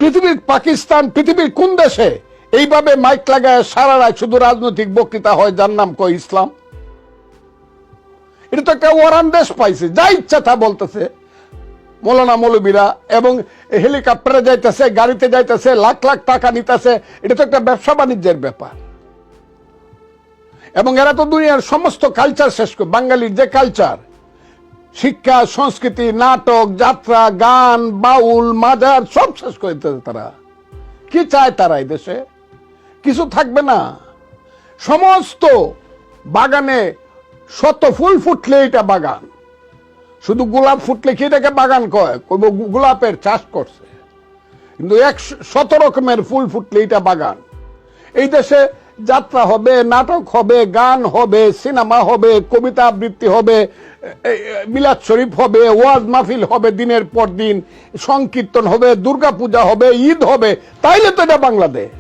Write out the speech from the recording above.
পৃথিবীর পাকিস্তান, পৃথিবীর কোন দেশে এইভাবে মাইক লাগায় সারা রাত শুধু রাজনৈতিক বক্তৃতা হয় যার নাম কয় ইসলাম? এটা তো একটা ওয়ারান দেশ পাইছে, যা ইচ্ছা তা বলতেছে মৌলানা মৌলবীরা, এবং হেলিকপ্টারে যাইতেছে, গাড়িতে যাইতেছে, লাখ লাখ টাকা নিতেছে। এটা তো একটা ব্যবসা বাণিজ্যের ব্যাপার। এবং এরা তো দুনিয়ার সমস্ত কালচার শেষ করে, বাঙালির যে কালচার, শিক্ষা, সংস্কৃতি, নাটক, যাত্রা, গান, বাউল, মাজার সব শেষ করে দিতেছে তারা। কি চায় তারা এই দেশে? কিছু থাকবে না। সমস্ত বাগানে শত ফুল ফুটলে এটা বাগান, শুধু গোলাপ ফুটলে কি এটাকে বাগান কয়? গোলাপের চাষ করছে, কিন্তু 100 রকমের ফুল ফুটলে এটা বাগান। এই দেশে যাত্রা হবে, নাটক হবে, গান হবে, সিনেমা হবে, কবিতা আবৃত্তি হবে, মিলাদ শরীফ হবে, ওয়াজ মাহফিল হবে, দিনের পর দিন সংকীর্তন হবে, দুর্গাপূজা হবে, ঈদ হবে, তাইলে তো এটা বাংলাদেশ।